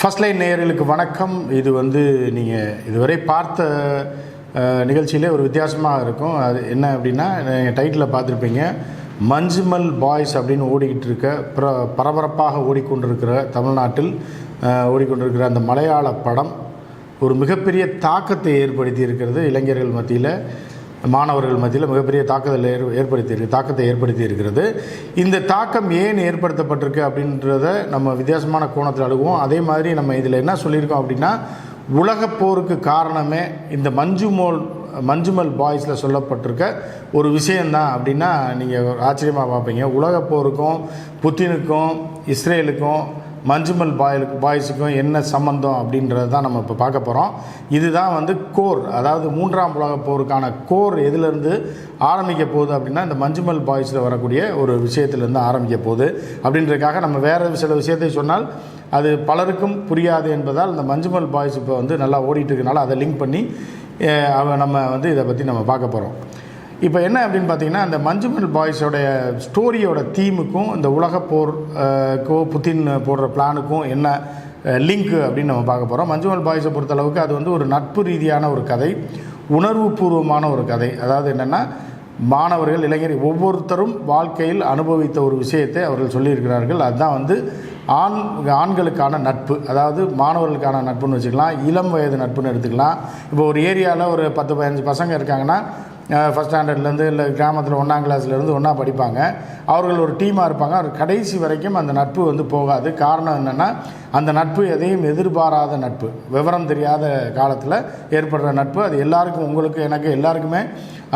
First line நேயர்களுக்கு வணக்கம். இது நீங்கள் இதுவரை பார்த்த நிகழ்ச்சியிலே ஒரு வித்தியாசமாக இருக்கும். அது என்ன அப்படின்னா, டைட்டிலில் பார்த்துருப்பீங்க, மஞ்சுமல் பாய்ஸ் அப்படின்னு ஓடிக்கிட்டு இருக்க பரபரப்பாக ஓடிக்கொண்டிருக்கிற தமிழ்நாட்டில் ஓடிக்கொண்டிருக்கிற அந்த மலையாள படம் ஒரு மிகப்பெரிய தாக்கத்தை ஏற்படுத்தி இருக்கிறது. இளைஞர்கள் மத்தியில், மாணவர்கள் மத்தியில் மிகப்பெரிய தாக்கத்தை ஏற்படுத்தி இருக்கிறது. இந்த தாக்கம் ஏன் ஏற்படுத்தப்பட்டிருக்கு அப்படின்றத நம்ம வித்தியாசமான கோணத்தில் அணுகுவோம். அதே மாதிரி நம்ம இதில் என்ன சொல்லியிருக்கோம் அப்படின்னா, உலகப் போருக்கு காரணமே இந்த மஞ்சுமல் பாய்ஸில் சொல்லப்பட்டிருக்க ஒரு விஷயந்தான் அப்படின்னா நீங்கள் ஆச்சரியமாக பார்ப்பீங்க. உலகப் போருக்கும் புத்தினுக்கும் இஸ்ரேலுக்கும் மஞ்சுமல் பாய்ஸுக்கும் என்ன சம்பந்தம் அப்படின்றது தான் நம்ம இப்போ பார்க்க போகிறோம். இதுதான் கோர், அதாவது மூன்றாம் உலகப் போருக்கான கோர் எதிலிருந்து ஆரம்பிக்க போகுது அப்படின்னா, இந்த மஞ்சுமல் பாய்ஸில் வரக்கூடிய ஒரு விஷயத்திலேருந்து ஆரம்பிக்க போகுது. அப்படின்றதுக்காக நம்ம வேறு சில விஷயத்தை சொன்னால் அது பலருக்கும் புரியாது என்பதால் இந்த மஞ்சுமல் பாய்ஸ் இப்போ நல்லா ஓடிட்டு இருக்கனால அதை லிங்க் பண்ணி நம்ம இதை பற்றி நம்ம பார்க்க போகிறோம். இப்போ என்ன அப்படின்னு பார்த்தீங்கன்னா, அந்த மஞ்சுமல் பாய்ஸோடைய ஸ்டோரியோட தீமுக்கும் இந்த உலகப் போருக்கோ புத்தின் போடுற பிளானுக்கும் என்ன லிங்க் அப்படின்னு நம்ம பார்க்க போகிறோம். மஞ்சுமல் பாய்ஸை பொறுத்தளவுக்கு அது ஒரு நட்பு ரீதியான ஒரு கதை, உணர்வு பூர்வமான ஒரு கதை. அதாவது என்னென்னா, மாணவர்கள், இளைஞர்கள் ஒவ்வொருத்தரும் வாழ்க்கையில் அனுபவித்த ஒரு விஷயத்தை அவர்கள் சொல்லியிருக்கிறார்கள். அதுதான் ஆண்களுக்கான நட்பு, அதாவது மாணவர்களுக்கான நட்புன்னு வச்சுக்கலாம், இளம் வயது நட்புன்னு எடுத்துக்கலாம். இப்போ ஒரு ஏரியாவில் ஒரு 10-15 பசங்க இருக்காங்கன்னா, ஃபஸ்ட் ஸ்டாண்டர்ட்லேருந்து இல்லை கிராமத்தில் 1ஆம் கிளாஸ்லேருந்து ஒன்றா படிப்பாங்க. அவர்கள் ஒரு டீமாக இருப்பாங்க. அவர் கடைசி வரைக்கும் அந்த நட்பு போகாது. காரணம் என்னென்னா, அந்த நட்பு எதையும் எதிர்பாராத நட்பு, விவரம் தெரியாத காலத்தில் ஏற்படுற நட்பு. அது எல்லாருக்கும், உங்களுக்கு எனக்கு எல்லாருக்குமே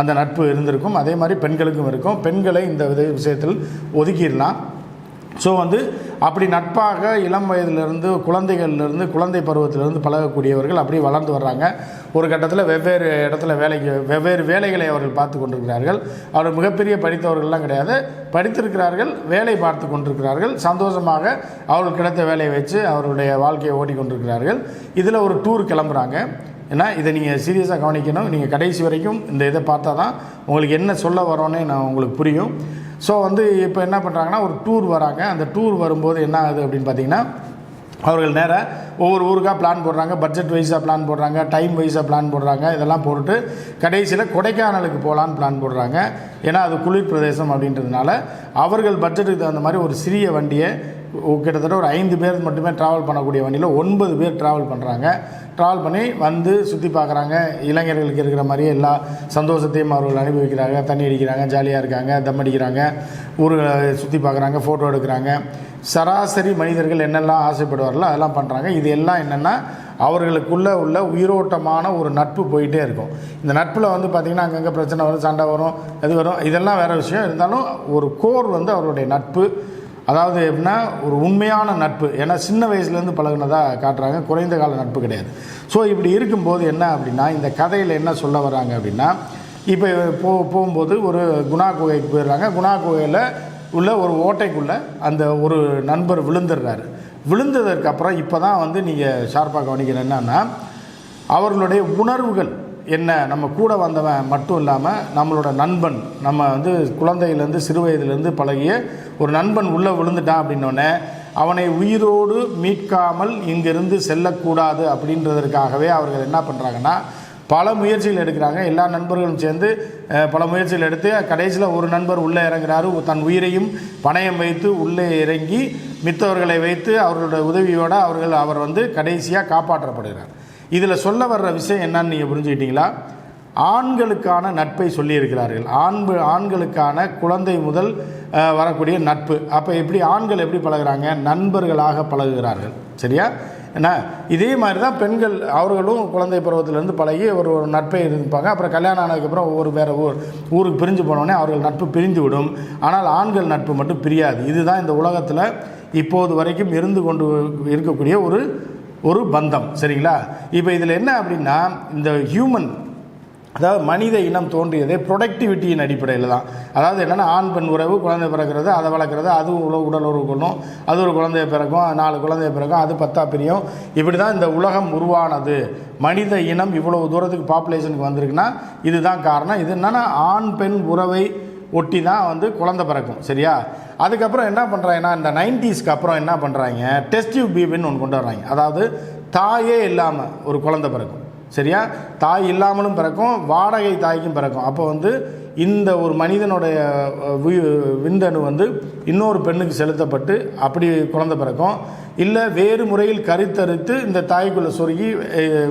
அந்த நட்பு இருந்திருக்கும். அதே மாதிரி பெண்களுக்கும் இருக்கும். பெண்களை இந்த விஷயத்தில் ஒதுக்கிடலாம். ஸோ அப்படி நட்பாக இளம் வயதிலிருந்து, குழந்தை பருவத்திலிருந்து பழகக்கூடியவர்கள் அப்படி வளர்ந்து வர்றாங்க. ஒரு கட்டத்தில் வெவ்வேறு இடத்துல வெவ்வேறு வேலைகளை அவர்கள் பார்த்து கொண்டிருக்கிறார்கள். அவர்கள் மிகப்பெரிய படித்தவர்கள்லாம் கிடையாது, படித்திருக்கிறார்கள், வேலை பார்த்து கொண்டிருக்கிறார்கள். சந்தோஷமாக அவர்கள் கிடைத்த வேலையை வச்சு அவருடைய வாழ்க்கையை ஓட்டிக்கொண்டிருக்கிறார்கள். இதில் ஒரு டூர் கிளம்புறாங்க. ஏன்னா இதை நீங்கள் சீரியஸாக கவனிக்கணும். நீங்கள் கடைசி வரைக்கும் இந்த இதை பார்த்தா தான் உங்களுக்கு என்ன சொல்ல வரோன்னு உங்களுக்கு புரியும். ஸோ இப்போ என்ன பண்ணுறாங்கன்னா, ஒரு டூர் வராங்க. அந்த டூர் வரும்போது என்ன ஆகுது அப்படின்னு பார்த்தீங்கன்னா, அவர்கள் நேராக ஒவ்வொரு ஊருக்காக பிளான் போடுறாங்க, பட்ஜெட் வைஸாக பிளான் போடுறாங்க, டைம் வைஸாக பிளான் போடுறாங்க. இதெல்லாம் போட்டுட்டு கடைசியில் கொடைக்கானலுக்கு போகலான்னு பிளான் போடுறாங்க. ஏன்னா அது குளிர் பிரதேசம் அப்படின்றதுனால அவர்கள் பட்ஜெட்டுக்கு தகுந்த மாதிரி ஒரு சிறிய வண்டியை, கிட்டத்தட்ட ஒரு 5 பேர் மட்டுமே ட்ராவல் பண்ணக்கூடிய வண்டியில் 9 பேர் ட்ராவல் பண்ணுறாங்க. ட்ராவல் பண்ணி சுற்றி பார்க்குறாங்க. இளைஞர்களுக்கு இருக்கிற மாதிரியே எல்லா சந்தோஷத்தையும் அவர்கள் அனுபவிக்கிறாங்க. தண்ணி அடிக்கிறாங்க, ஜாலியாக இருக்காங்க, தம் அடிக்கிறாங்க, ஊர்களை சுற்றி பார்க்குறாங்க, ஃபோட்டோ எடுக்கிறாங்க. சராசரி மனிதர்கள் என்னெல்லாம் ஆசைப்படுவார்களோ அதெல்லாம் பண்ணுறாங்க. இது எல்லாம் என்னென்னா, அவர்களுக்குள்ளே உள்ள உயிரோட்டமான ஒரு நட்பு போயிட்டே இருக்கும். இந்த நட்பில் பார்த்திங்கன்னா அங்கங்கே பிரச்சனை வரும், சண்டை வரும், அது வரும், இதெல்லாம் வேறு விஷயம். இருந்தாலும் ஒரு கோர் அவருடைய நட்பு, அதாவது எப்படின்னா ஒரு உண்மையான நட்பு. ஏன்னா சின்ன வயசுலேருந்து பழகுனதாக காட்டுறாங்க, குறைந்த கால நட்பு கிடையாது. ஸோ இப்படி இருக்கும்போது என்ன அப்படின்னா, இந்த கதையில் என்ன சொல்ல வராங்க அப்படின்னா, இப்போ போகும்போது ஒரு குணா குகைக்கு போயிடுறாங்க. குணா குகையில் உள்ள ஒரு ஓட்டைக்குள்ளே அந்த ஒரு நண்பர் விழுந்துடுறாரு. விழுந்ததற்கு அப்புறம் இப்போ தான் நீங்கள் ஷார்ப்பாக கவனிக்கிற என்னன்னா, அவர்களுடைய உணர்வுகள் என்ன, நம்ம கூட வந்தவன் மட்டும் இல்லாமல் நம்மளோட நண்பன், நம்ம குழந்தையிலேருந்து சிறு வயதிலேருந்து பழகிய ஒரு நண்பன் உள்ளே விழுந்துட்டான் அப்படின்னோடனே அவனை உயிரோடு மீட்காமல் இங்கிருந்து செல்லக்கூடாது அப்படின்றதற்காகவே அவர்கள் என்ன பண்ணுறாங்கன்னா, பல முயற்சிகள் எடுக்கிறாங்க. எல்லா நண்பர்களும் சேர்ந்து பல முயற்சிகள் எடுத்து கடைசியில் ஒரு நண்பர் உள்ளே இறங்குறாரு. தன் உயிரையும் பணயம் வைத்து உள்ளே இறங்கி மித்தவர்களை வைத்து அவர்களுடைய உதவியோடு அவர் கடைசியாக காப்பாற்றப்படுகிறார். இதில் சொல்ல வர்ற விஷயம் என்னன்னு நீங்கள் புரிஞ்சுக்கிட்டீங்களா? ஆண்களுக்கான நட்பை சொல்லியிருக்கிறார்கள். ஆண்களுக்கான குழந்தை முதல் வரக்கூடிய நட்பு. அப்போ ஆண்கள் எப்படி பழகுறாங்க? நண்பர்களாக பழகுகிறார்கள். சரியா? ஏன்னா இதே மாதிரி தான் பெண்கள், அவர்களும் குழந்தை பருவத்திலேருந்து பழகி ஒரு நட்பை இருப்பாங்க. அப்புறம் கல்யாணம் ஆனதுக்கப்புறம் வேறு ஊருக்கு பிரிஞ்சு போனோடனே அவர்கள் நட்பு பிரிந்து விடும். ஆனால் ஆண்கள் நட்பு மட்டும் பிரியாது. இதுதான் இந்த உலகத்தில் இப்போது வரைக்கும் இருந்து கொண்டு இருக்கக்கூடிய ஒரு பந்தம். சரிங்களா? இப்போ இதில் என்ன அப்படின்னா, இந்த ஹியூமன், அதாவது மனித இனம் தோன்றியதே ப்ரொடக்டிவிட்டியின் அடிப்படையில் தான். அதாவது என்னென்னா, ஆண் பெண் உறவு, குழந்தை பிறக்கிறது, அதை வளர்க்குறது, அது உடல் உறவு கொள்ளும், அது ஒரு குழந்தைய பிறக்கும், 4 குழந்தைய பிறக்கும், அது 10 பிரியும். இப்படி தான் இந்த உலகம் உருவானது. மனித இனம் இவ்வளவு தூரத்துக்கு பாப்புலேஷனுக்கு வந்திருக்குன்னா இதுதான் காரணம். இது என்னென்னா, ஆண் பெண் உறவை ஒட்டி தான் குழந்தை பிறக்கும். சரியா? அதுக்கப்புறம் என்ன பண்ணுறாங்கன்னா இந்த 90ஸ்க்கு அப்புறம் என்ன பண்ணுறாங்க, டெஸ்ட் டியூப் பேபின்னு ஒன்று கொண்டு வர்றாங்க. அதாவது தாயே இல்லாமல் ஒரு குழந்தை பிறக்கும், சரியா? தாய் இல்லாமலும் பிறக்கும், வாடகை தாய்க்கும் பிறக்கும். அப்போ வந்து இந்த ஒரு மனிதனுடைய விந்தணு வந்து இன்னொரு பெண்ணுக்கு செலுத்தப்பட்டு அப்படி குழந்தை பிறக்கும். இல்லை வேறு முறையில் கருத்தறுத்து இந்த தாய்க்குள்ளே சொருகி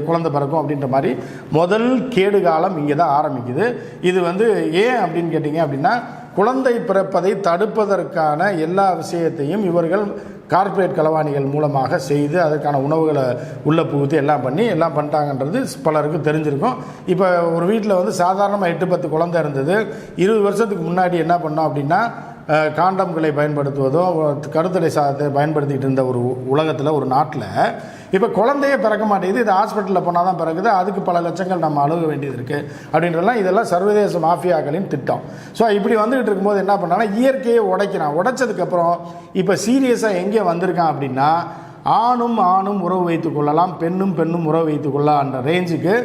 குழந்தை பிறக்கும். அப்படின்ற மாதிரி முதல் கேடு காலம் இங்கே தான் ஆரம்பிக்குது. இது வந்து ஏன் அப்படின்னு கேட்டிங்க அப்படின்னா, குழந்தை பிறப்பதை தடுப்பதற்கான எல்லா விஷயத்தையும் இவர்கள் கார்ப்பரேட் களவாணிகள் மூலமாக செய்து அதற்கான உணவுகளை உள்ளே புகுத்தி எல்லாம் பண்ணி எல்லாம் பண்ணிட்டாங்கன்றது பலருக்கு தெரிஞ்சிருக்கும். இப்போ ஒரு வீட்டில் வந்து சாதாரணமாக 8-10 குழந்தை இருந்தது. 20 வருஷத்துக்கு முன்னாடி என்ன பண்ணோம் அப்படின்னா, காண்டம்களை பயன்படுத்துவதும் கருத்தடை சாதத்தை பயன்படுத்திகிட்டு இருந்த ஒரு உலகத்தில், ஒரு நாட்டில் இப்போ குழந்தையே பிறக்க மாட்டேங்குது. இது ஹாஸ்பிட்டலில் போனால் தான் பிறகுது, அதுக்கு பல லட்சங்கள் நம்ம அழுக வேண்டியது இருக்குது அப்படின்றலாம். இதெல்லாம் சர்வதேச மாஃபியாக்களின் திட்டம். ஸோ இப்படி வந்துகிட்டு இருக்கும்போது என்ன பண்ணாங்கன்னா, இயற்கையை உடைக்கிறான். உடைச்சதுக்கப்புறம் இப்போ சீரியஸாக எங்கே வந்திருக்கான் அப்படின்னா, ஆணும் ஆணும் உறவு வைத்துக் கொள்ளலாம், பெண்ணும் பெண்ணும் உறவு வைத்துக் கொள்ளலாம்ன்ற ரேஞ்சுக்கு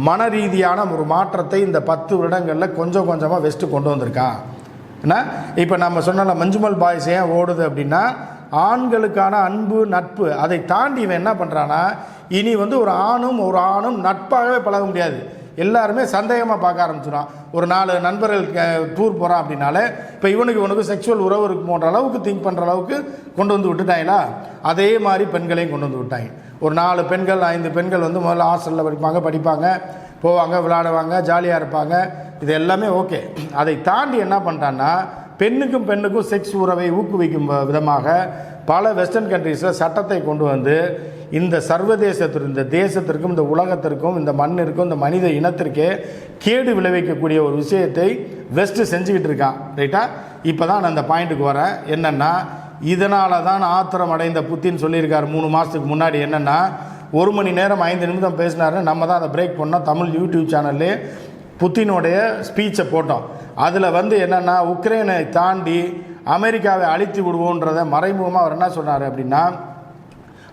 மன ரீதியான ஒரு மாற்றத்தை இந்த 10 வருடங்களில் கொஞ்சம் கொஞ்சமாக வெஸ்ட்டு கொண்டு வந்திருக்கான். ஏன்னா இப்போ நம்ம சொன்ன மஞ்சுமல் பாய்ஸ் ஏன் ஓடுது அப்படின்னா, ஆண்களுக்கான அன்பு நட்பு அதை தாண்டி இவன் என்ன பண்ணுறான்னா, இனி வந்து ஒரு ஆணும் நட்பாகவே பழக முடியாது. எல்லாருமே சந்தேகமாக பார்க்க ஆரம்பிச்சிடும். ஒரு 4 நண்பர்கள் டூர் போகிறான் அப்படின்னாலே இப்போ இவனுக்கு செக்ஷுவல் உறவு இருக்குமோன்ற அளவுக்கு திங்க் பண்ணுற அளவுக்கு கொண்டு வந்து விட்டுட்டாங்களா, அதே மாதிரி பெண்களையும் கொண்டு வந்து விட்டாங்க. ஒரு 4 பெண்கள் 5 பெண்கள் வந்து முதல்ல ஹாஸ்டலில் படிப்பாங்க, போவாங்க, விளையாடுவாங்க, ஜாலியாக இருப்பாங்க. இது எல்லாமே ஓகே. அதை தாண்டி என்ன பண்ணுறான்னா, பெண்ணுக்கும் பெண்ணுக்கும் செக்ஸ் உறவை ஊக்குவிக்கும் விதமாக பல வெஸ்டர்ன் கண்ட்ரீஸில் சட்டத்தை கொண்டு வந்து இந்த சர்வதேசத்திற்கு, இந்த தேசத்திற்கும், இந்த உலகத்திற்கும், இந்த மண்ணிற்கும், இந்த மனித இனத்திற்கே கேடு விளைவிக்கக்கூடிய ஒரு விஷயத்தை வெஸ்ட்டு செஞ்சுக்கிட்டு இருக்கான். ரைட்டா? இப்போ தான் நான் அந்த பாயிண்ட்டுக்கு வரேன். என்னென்னா, இதனால தான் ஆத்திரம் அடைந்த புத்தின் சொல்லியிருக்கார் 3 மாதத்துக்கு முன்னாடி. என்னென்னா, 1 மணி நேரம் 5 நிமிடம் பேசினாரு. நம்ம தான் அதை பிரேக் பண்ணோம். தமிழ் யூடியூப் சேனல்லே புத்தினுடைய ஸ்பீச்சை போட்டோம். அதில் வந்து என்னென்னா, உக்ரைனை தாண்டி அமெரிக்காவை அழித்து விடுவோன்றதை மறைமுகமாக அவர் என்ன சொன்னார் அப்படின்னா,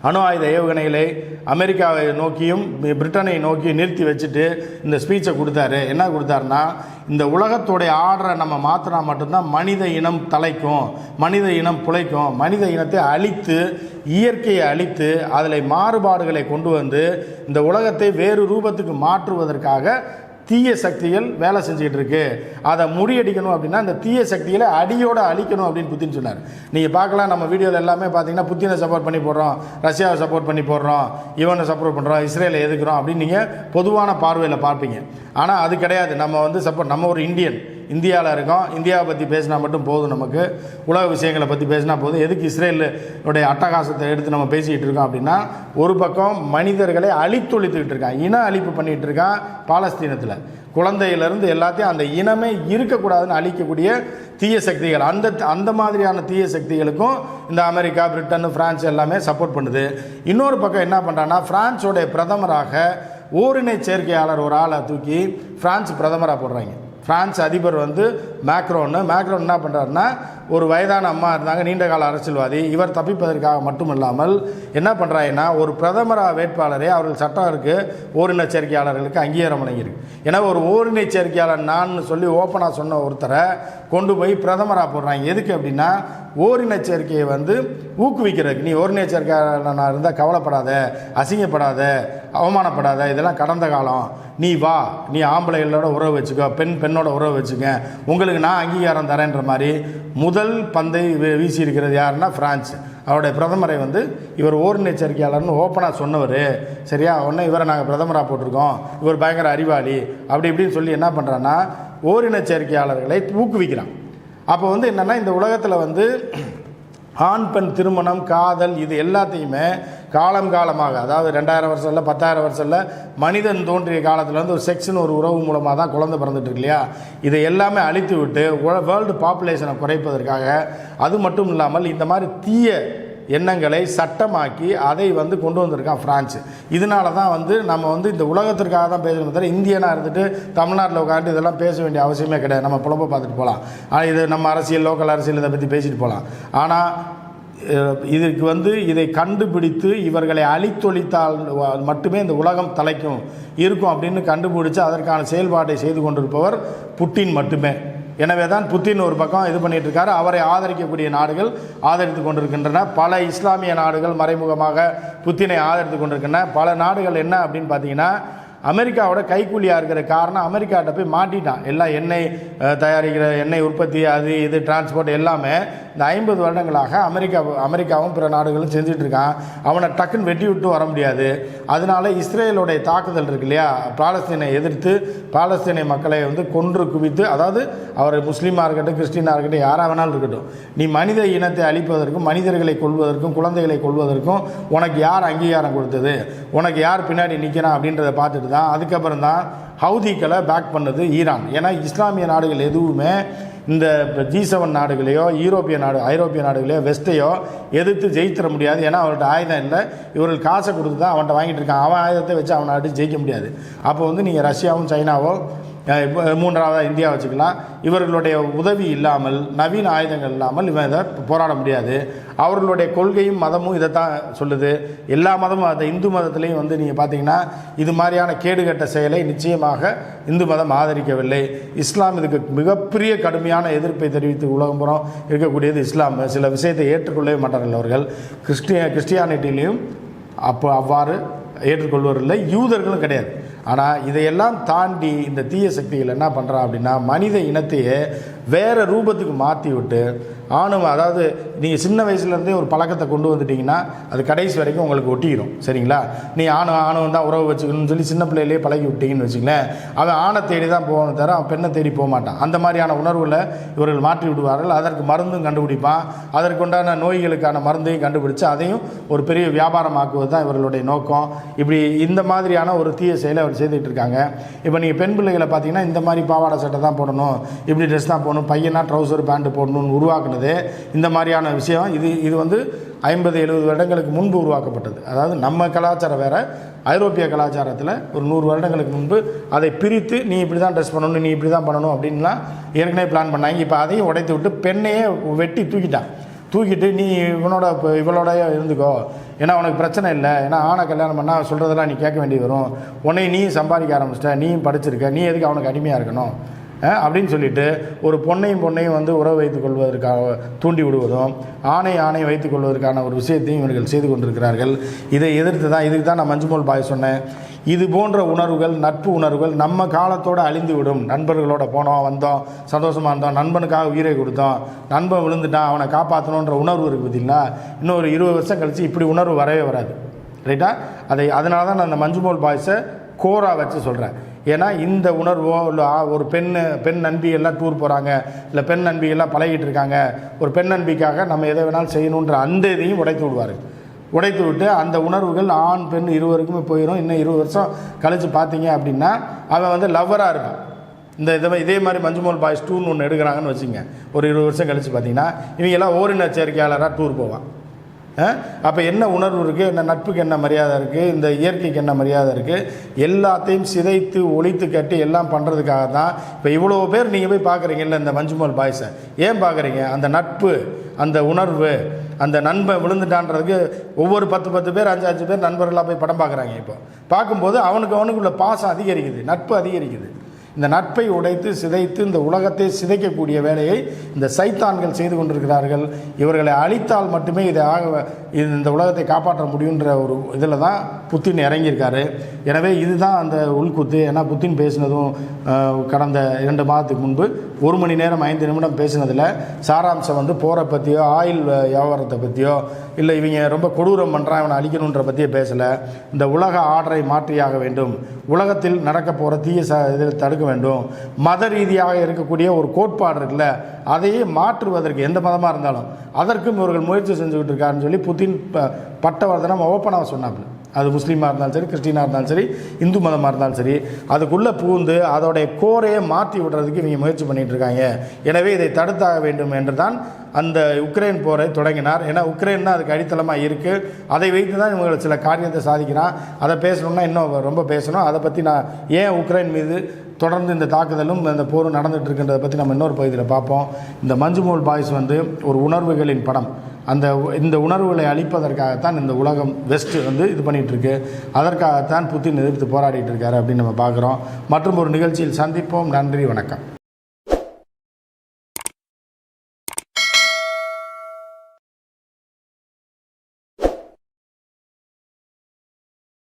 அணு ஆயுத ஏவுகணைகளை அமெரிக்காவை நோக்கியும் பிரிட்டனை நோக்கியும் நிறுத்தி வச்சுட்டு இந்த ஸ்பீச்சை கொடுத்தாரு. என்ன கொடுத்தாருன்னா, இந்த உலகத்துடைய ஆர்டரை நம்ம மாற்றினா மட்டும்தான் மனித இனம் தலைக்கும், மனித இனம் பிழைக்கும். மனித இனத்தை அழித்து, இயற்கையை அழித்து, அதில் மாறுபாடுகளை கொண்டு வந்து இந்த உலகத்தை வேறு ரூபத்துக்கு மாற்றுவதற்காக தீய சக்திகள் வேலை செஞ்சுக்கிட்டு இருக்கு. அதை முறியடிக்கணும் அப்படின்னா இந்த தீய சக்திகளை அடியோடு அழிக்கணும் அப்படின்னு புத்தின் சொன்னார். நீங்கள் பார்க்கலாம், நம்ம வீடியோவில் எல்லாமே பார்த்தீங்கன்னா புத்தினை சப்போர்ட் பண்ணி போடுறோம், ரஷ்யாவை சப்போர்ட் பண்ணி போடுறோம், இவனை சப்போர்ட் பண்ணுறோம், இஸ்ரேலை எதுக்குறோம் அப்படின்னு நீங்கள் பொதுவான பார்வையில் பார்ப்பீங்க. ஆனால் அது கிடையாது. நம்ம வந்து நம்ம ஒரு இந்தியாவில் இருக்கோம். இந்தியாவை பற்றி பேசினா மட்டும் போதும், நமக்கு உலக விஷயங்களை பற்றி பேசினா போதும். எதுக்கு இஸ்ரேலுடைய அட்டகாசத்தை எடுத்து நம்ம பேசிக்கிட்டு இருக்கோம் அப்படின்னா, ஒரு பக்கம் மனிதர்களை அழித்தொழித்துக்கிட்டு இருக்கான், இன அழிப்பு பண்ணிகிட்டு இருக்கான். பாலஸ்தீனத்தில் குழந்தையிலேருந்து எல்லாத்தையும் அந்த இனமே இருக்கக்கூடாதுன்னு அழிக்கக்கூடிய தீய சக்திகள், அந்த மாதிரியான தீய சக்திகளுக்கும் இந்த அமெரிக்கா, பிரிட்டன், பிரான்ஸ் எல்லாமே சப்போர்ட் பண்ணுது. இன்னொரு பக்கம் என்ன பண்ணுறான்னா, பிரான்ஸோடைய பிரதமராக ஓரினை சேர்க்கையாளர் ஒரு ஆளை தூக்கி பிரான்ஸ் பிரதமராக போடுறாங்க. பிரான்ஸ் அதிபர் வந்து மேக்ரோன் என்ன பண்ணுறாருன்னா, ஒரு வயதான அம்மா இருந்தாங்க, நீண்ட கால அரசியல்வாதி. இவர் தப்பிப்பதற்காக மட்டும் இல்லாமல் என்ன பண்ணுறாங்கன்னா, ஒரு பிரதமராக வேட்பாளரே அவர்கள் சட்டம் இருக்குது, ஓரின சேர்க்கையாளர்களுக்கு அங்கீகாரம் வழங்கியிருக்கு. ஏன்னா ஒரு ஓரினை சேர்க்கையாளர் நான் சொல்லி ஓப்பனாக சொன்ன ஒருத்தரை கொண்டு போய் பிரதமராக போடுறாங்க. எதுக்கு அப்படின்னா, ஓரின சேர்க்கையை வந்து ஊக்குவிக்கிறதுக்கு. நீ ஓரின சேர்க்கையாளனாக இருந்தால் கவலைப்படாத, அசிங்கப்படாத, அவமானப்படாத, இதெல்லாம் கடந்த காலம். நீ வா, நீ ஆம்பளைகளோட உறவு வச்சுக்கோ, பெண்ணோட உறவு வச்சுக்க, உங்களுக்கு நான் அங்கீகாரம் தரேன்ற மாதிரி முதல் பந்தை வீசி இருக்கிறது யாருன்னா பிரான்ஸ். அவருடைய பிரதமரை வந்து இவர் ஓரின சேர்க்கையாளர்னு ஓப்பனாக சொன்னவர். சரியா? உடனே இவரை நாங்கள் பிரதமராக போட்டிருக்கோம், இவர் பயங்கர அறிவாளி அப்படி இப்படின்னு சொல்லி என்ன பண்ணுறான்னா, ஓரின சேர்க்கையாளர்களை ஊக்குவிக்கிறான். அப்போ வந்து என்னென்னா, இந்த உலகத்தில் வந்து ஆண் பெண் திருமணம், காதல், இது எல்லாத்தையுமே காலமாக, அதாவது 2000 வருஷம் இல்லை, 10,000 வருஷம் இல்லை, மனிதன் தோன்றிய காலத்தில் வந்து ஒரு செக்ஸ்னு ஒரு உறவு மூலமாக தான் குழந்தை பிறந்துட்டு இருக்கு இல்லையா? இதை எல்லாமே அழித்து விட்டு வேர்ல்டு பாப்புலேஷனை குறைப்பதற்காக, அது மட்டும் இல்லாமல் இந்த மாதிரி தீய எண்ணங்களை சட்டமாக்கி அதை வந்து கொண்டு வந்திருக்கான் பிரான்ஸ். இதனால தான் வந்து நம்ம வந்து இந்த உலகத்திற்காக தான் பேசணும் தவிர, இந்தியனாக இருந்துட்டு தமிழ்நாட்டில் உட்காந்து இதெல்லாம் பேச வேண்டிய அவசியமே கிடையாது. நம்ம புலம்பை பார்த்துட்டு போகலாம். ஆனால் இது நம்ம அரசியல், லோக்கல் அரசியல் இதை பற்றி பேசிட்டு போகலாம். ஆனால் இதுக்கு வந்து இதை கண்டுபிடித்து இவர்களை அழித்தொழித்தால் மட்டுமே இந்த உலகம் தலைக்கும் இருக்கும் அப்படின்னு கண்டுபிடிச்சு அதற்கான செயல்பாட்டை செய்து கொண்டிருப்பவர் புட்டின் மட்டுமே. எனவே தான் புத்தின் ஒரு பக்கம் இது பண்ணிட்டு இருக்காரு. அவரை ஆதரிக்கக்கூடிய நாடுகள் ஆதரித்து கொண்டிருக்கின்றன. பல இஸ்லாமிய நாடுகள் மறைமுகமாக புத்தினை ஆதரித்து கொண்டிருக்கின்றன. பல நாடுகள் என்ன அப்படின்னு பார்த்தீங்கன்னா, அமெரிக்காவோட கைக்கூலியாக இருக்கிற காரணம் அமெரிக்காட்ட போய் மாட்டிட்டான். எல்லாம் எண்ணெய் தயாரிக்கிற எண்ணெய் உற்பத்தி, அது இது டிரான்ஸ்போர்ட் எல்லாமே இந்த 50 வருடங்களாக அமெரிக்காவும் பிற நாடுகளும் செஞ்சிட்ருக்கான். அவனை டக்குன்னு வெட்டி விட்டு வர முடியாது. அதனால இஸ்ரேலுடைய தாக்குதல் இருக்கு இல்லையா, பாலஸ்தீனை எதிர்த்து பாலஸ்தீனை மக்களை கொன்று குவித்து, அதாவது அவர் முஸ்லீமாக இருக்கட்டும் கிறிஸ்டினாக இருக்கட்டும் யாராக வேணாலும் இருக்கட்டும், நீ மனித இனத்தை அழிப்பதற்கும் மனிதர்களை கொள்வதற்கும் குழந்தைகளை கொள்வதற்கும் உனக்கு யார் அங்கீகாரம் கொடுத்தது, உனக்கு யார் பின்னாடி நிற்கிறான் அப்படின்றத பார்த்துட்டு தான் அதுக்கப்புறம் தான் ஹவுதிகளை பேக் பண்ணது ஈரான். ஏன்னா இஸ்லாமிய நாடுகள் எதுவுமே இந்த G7 நாடுகளையோ ஐரோப்பிய நாடுகளையோ வெஸ்ட்டையோ எதிர்த்து ஜெயித்திட முடியாது. ஏன்னா அவர்கிட்ட ஆயுதம் இல்லை, இவர்கள் காசை கொடுத்து தான் அவன்கிட்ட வாங்கிட்டு இருக்கான். அவன் ஆயுதத்தை வச்சு அவனை அடித்து ஜெயிக்க முடியாது. அப்போ நீங்கள் ரஷ்யாவும் சைனாவோ மூன்றாவதாக இந்தியா வச்சுக்கலாம், இவர்களுடைய உதவி இல்லாமல் நவீன ஆயுதங்கள் இல்லாமல் இவன் இதை போராட முடியாது. அவர்களுடைய கொள்கையும் மதமும் இதை தான் சொல்லுது. எல்லா மதமும் அதை இந்து மதத்திலையும் நீங்கள் பார்த்தீங்கன்னா இது மாதிரியான கேடுகட்ட செயலை நிச்சயமாக இந்து மதம் ஆதரிக்கவில்லை. இஸ்லாம் இதுக்கு மிகப்பெரிய கடுமையான எதிர்ப்பை தெரிவித்து உலகம்புறம் இருக்கக்கூடியது இஸ்லாம். சில விஷயத்தை ஏற்றுக்கொள்ளவே மாட்டார்கள் அவர்கள். கிறிஸ்டியானிட்டிலையும் அவ்வாறு ஏற்றுக்கொள்வதில்லை, யூதர்களும் கிடையாது. ஆனால் இதையெல்லாம் தாண்டி இந்த தீய சக்திகள் என்ன பண்ணுறான் அப்படின்னா, மனித இனத்தையே வேறு ரூபத்துக்கு மாற்றி விட்டு ஆணுவம், அதாவது நீங்கள் சின்ன வயசுலேருந்தே ஒரு பழக்கத்தை கொண்டு வந்துட்டிங்கன்னா அது கடைசி வரைக்கும் உங்களுக்கு ஒட்டிக்கிறோம். சரிங்களா? நீ ஆணவம் தான் உறவு வச்சுக்கணும்னு சொல்லி சின்ன பிள்ளையிலே பழகி விட்டீங்கன்னு வச்சுங்களேன், அவன் ஆணை தேடி தான் போகணும் தவிர அவன் பெண்ணை தேடி போக மாட்டான். அந்த மாதிரியான உணர்வில் இவர்கள் மாற்றி விடுவார்கள். அதற்கு மருந்தும் கண்டுபிடிப்பான், அதற்குண்டான நோய்களுக்கான மருந்தையும் கண்டுபிடிச்சு அதையும் ஒரு பெரிய வியாபாரமாக்குவது தான் இவர்களுடைய நோக்கம். இப்படி இந்த மாதிரியான ஒரு தீய செயலை அவர் செய்துட்டு இருக்காங்க. இப்போ நீங்கள் பெண் பிள்ளைகளை பார்த்தீங்கன்னா இந்த மாதிரி பாவாடை சட்டை தான் போடணும், இப்படி ட்ரெஸ் தான் போடணும், பையனா ட்ரௌசர் பேண்ட் போடணும்னு உருவாக்குனது இந்த மாதிரியான விஷயம். இது 50-70 வருடங்களுக்கு முன்பு உருவாக்கப்பட்டது. அதாவது நம்ம கலாச்சாரம் வேறு, ஐரோப்பிய கலாச்சாரத்தில் ஒரு 100 வருடங்களுக்கு முன்பு அதை பிரித்து நீ இப்படி தான் ட்ரெஸ் பண்ணணும், நீ இப்படி தான் பண்ணணும் அப்படின்லாம் ஏற்கனவே பிளான் பண்ணாங்க. இப்போ அதையும் உடைத்து விட்டு பெண்ணையே வெட்டி தூக்கிட்டு நீ இவளோட இருந்துக்கோ, ஏன்னா உனக்கு பிரச்சனை இல்லை, ஏன்னா ஆணை கல்யாணம் பண்ணால் சொல்கிறதெல்லாம் நீ கேட்க வேண்டி வரும், உன்னை நீ சம்பாதிக்க ஆரம்பிச்சிட்ட, நீயும் படிச்சிருக்க, நீ எதுக்கு அவனுக்கு அடிமையாக இருக்கணும் அப்படின்னு சொல்லிட்டு ஒரு பொண்ணையும் உறவு வைத்துக் கொள்வதற்காக தூண்டி விடுவதும் ஆணை வைத்துக் கொள்வதற்கான ஒரு விஷயத்தையும் இவர்கள் செய்து கொண்டிருக்கிறார்கள். இதை எதிர்த்து தான், இதுக்கு தான் நான் மஞ்சுமோல் பாய் சொன்னேன், இது போன்ற உணர்வுகள், நட்பு உணர்வுகள் நம்ம காலத்தோடு அழிந்து விடும். நண்பர்களோட போனோம் வந்தோம் சந்தோஷமாக இருந்தோம், நண்பனுக்காக உயிரை கொடுத்தோம், நண்பன் விழுந்துட்டான் அவனை காப்பாற்றணுன்ற உணர்வு இருக்குது பார்த்தீங்களா, இன்னும் ஒரு 20 வருஷம் கழித்து இப்படி உணர்வு வரவே வராது. ரைட்டா? அதனால தான் நான் அந்த மஞ்சுமோல் பாய்ஸை கோராக வச்சு சொல்கிறேன். ஏன்னா இந்த உணர்வோ இல்லை ஒரு பெண் நண்பிகள்லாம் டூர் போகிறாங்க, இல்லை பெண் நண்பிகள்லாம் பழகிட்டு இருக்காங்க, ஒரு பெண் நண்பிக்காக நம்ம எதை வேணாலும் செய்யணுன்ற அந்த இதையும் உடைத்து விட்டு அந்த உணர்வுகள் ஆண் பெண் இருவருக்குமே போயிடும். இன்னும் 20 வருஷம் கழித்து பார்த்தீங்க அப்படின்னா அவன் லவ்வராக இருப்பான். இதே மாதிரி மஞ்சுமோல் பாய்ஸ் டூர்னு ஒன்று எடுக்கிறாங்கன்னு வச்சுங்க, ஒரு 20 வருஷம் கழித்து பார்த்தீங்கன்னா இவங்கெல்லாம் ஓரின சேர்க்கையாளராக டூர் போவான். அப்போ என்ன உணர்வு இருக்குது, என்ன நட்புக்கு என்ன மரியாதை இருக்குது, இந்த இயற்கைக்கு என்ன மரியாதை இருக்குது, எல்லாத்தையும் சிதைத்து ஒழித்து கட்டி எல்லாம் பண்ணுறதுக்காக தான் இப்போ இவ்வளோ பேர் நீங்கள் போய் பார்க்குறீங்கல்ல இந்த மஞ்சுமோல் பாய்ஸை. ஏன் பார்க்குறீங்க? அந்த நட்பு, அந்த உணர்வு, அந்த நண்பன் விழுந்துட்டான்றதுக்கு ஒவ்வொரு 10 பேர் 5 பேர் நண்பர்களாக போய் படம் பார்க்குறாங்க. இப்போ பார்க்கும்போது அவனுக்குள்ள பாசம் அதிகரிக்குது, நட்பு அதிகரிக்குது. இந்த நட்பை உடைத்து சிதைத்து இந்த உலகத்தை சிதைக்கக்கூடிய வேலையை இந்த சைத்தான்கள் செய்து கொண்டிருக்கிறார்கள். இவர்களை அழித்தால் மட்டுமே இந்த உலகத்தை காப்பாற்ற முடியுன்ற ஒரு இதில் தான் புத்தின் இறங்கியிருக்காரு. எனவே இதுதான் அந்த உள்குத்து. ஏன்னா புத்தின் பேசினதும் கடந்த 2 மாதத்துக்கு முன்பு 1 மணி நேரம் 5 நிமிடம் பேசினதில் சாராம்சம் போரை பற்றியோ ஆயில் வியாபாரத்தை பற்றியோ இல்லை இவங்க ரொம்ப கொடூரம் பண்ணுறான் இவனை அழிக்கணுன்ற பற்றியே பேசலை. இந்த உலக ஆர்டரை மாற்றியாக வேண்டும், உலகத்தில் நடக்க போகிற தீய இதில் தடுக்க வேண்டும், மத ரீதியாக இருக்கக்கூடிய ஒரு கோட்பாடு இருக்குல்ல அதையே மாற்றுவதற்கு எந்த மதமாக இருந்தாலும் அதற்கும் இவர்கள் முயற்சி செஞ்சுக்கிட்டு இருக்காருன்னு சொல்லி புத்தின் பட்டவர்தனம் ஓப்பனாக சொன்னாங்க. அது முஸ்லீமாக இருந்தாலும் சரி, கிறிஸ்டினாக இருந்தாலும் சரி, இந்து மதமாக இருந்தாலும் சரி, அதுக்குள்ளே பூந்து அதோடைய கோரையை மாற்றி விடுறதுக்கு இவங்க முயற்சி பண்ணிகிட்டு இருக்காங்க. எனவே இதை தடுத்தாக வேண்டும் என்று தான் அந்த உக்ரைன் போரை தொடங்கினார். ஏன்னா உக்ரைன் தான் அதுக்கு அடித்தளமாக இருக்குது. அதை வைத்து தான் இவங்க சில காரியத்தை சாதிக்கிறான். அதை பேசணும்னா இன்னும் ரொம்ப பேசணும். அதை பற்றி நான் ஏன் உக்ரைன் மீது தொடர்ந்து இந்த தாக்குதலும் இந்த போரும் நடந்துகிட்டு இருக்கின்றதை பற்றி நம்ம இன்னொரு பகுதியில் பார்ப்போம். இந்த மஞ்சுமோல் பாய்ஸ் ஒரு உணர்வுகளின் படம். இந்த உணர்வுகளை அழிப்பதற்காகத்தான் இந்த உலகம் வெஸ்ட் இது பண்ணிகிட்ருக்கு. அதற்காகத்தான் புத்தின் எதிர்த்து போராடிட்டு இருக்காரு அப்படின்னு நம்ம பார்க்குறோம். மற்றும் ஒரு நிகழ்ச்சியில் சந்திப்போம். நன்றி, வணக்கம்.